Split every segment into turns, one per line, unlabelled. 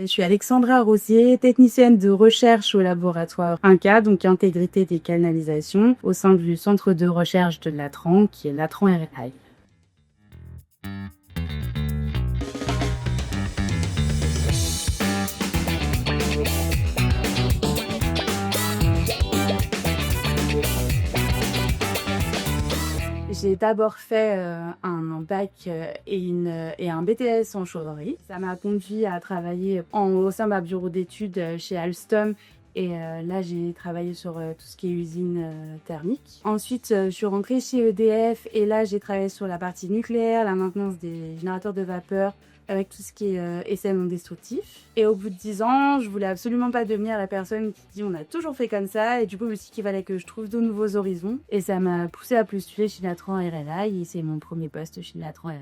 Je suis Alexandra Rosier, technicienne de recherche au laboratoire INCa, donc Intégrité des canalisations, au sein du centre de recherche de Latran, qui est Latran RLI. J'ai d'abord fait un bac et un BTS en chaudronnerie. Ça m'a conduit à travailler au sein d'un bureau d'études chez Alstom. Et là, j'ai travaillé sur tout ce qui est usine thermique. Ensuite, je suis rentrée chez EDF et là, j'ai travaillé sur la partie nucléaire, la maintenance des générateurs de vapeur, avec tout ce qui est essai non destructif. Et au bout de 10 ans, je voulais absolument pas devenir la personne qui dit on a toujours fait comme ça. Et du coup, je me suis dit qu'il fallait que je trouve de nouveaux horizons. Et ça m'a poussée à postuler chez Latran RLI et c'est mon premier poste chez Latran RLI.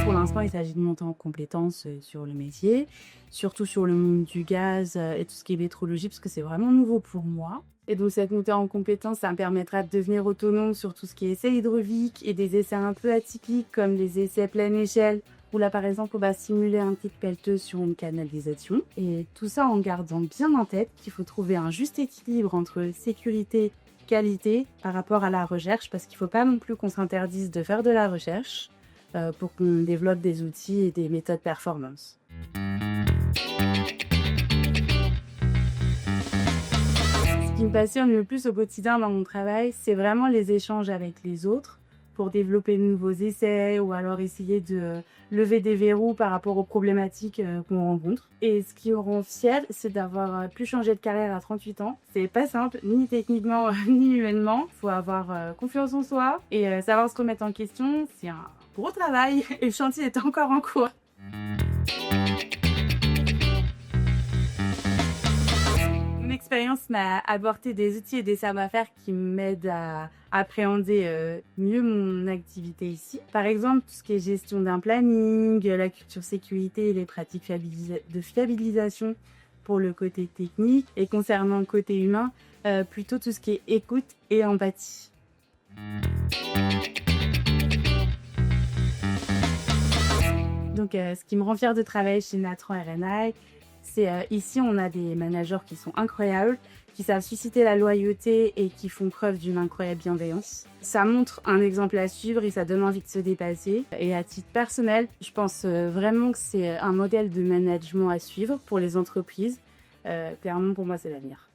Pour l'instant, il s'agit de monter en compétences sur le métier, surtout sur le monde du gaz et tout ce qui est métrologie, parce que c'est vraiment nouveau pour moi. Et donc cette montée en compétences, ça me permettra de devenir autonome sur tout ce qui est essais hydrauliques et des essais un peu atypiques, comme les essais pleine échelle, où là par exemple on va simuler un kit pelleteux sur une canalisation. Et tout ça en gardant bien en tête qu'il faut trouver un juste équilibre entre sécurité, qualité par rapport à la recherche, parce qu'il ne faut pas non plus qu'on s'interdise de faire de la recherche pour qu'on développe des outils et des méthodes performance. Ce qui me passionne le plus au quotidien dans mon travail, c'est vraiment les échanges avec les autres pour développer de nouveaux essais ou alors essayer de lever des verrous par rapport aux problématiques qu'on rencontre. Et ce qui me rend fière, c'est d'avoir pu changer de carrière à 38 ans. C'est pas simple, ni techniquement ni humainement. Il faut avoir confiance en soi et savoir se remettre en question. C'est un gros travail et le chantier est encore en cours. Mon expérience m'a apporté des outils et des savoir-faire qui m'aident à appréhender mieux mon activité ici. Par exemple, tout ce qui est gestion d'un planning, la culture sécurité et les pratiques de fiabilisation pour le côté technique. Et concernant le côté humain, plutôt tout ce qui est écoute et empathie. Donc, ce qui me rend fière de travailler chez Latran RLI, c'est ici, on a des managers qui sont incroyables, qui savent susciter la loyauté et qui font preuve d'une incroyable bienveillance. Ça montre un exemple à suivre et ça donne envie de se dépasser. Et à titre personnel, je pense vraiment que c'est un modèle de management à suivre pour les entreprises. Clairement, pour moi, c'est l'avenir.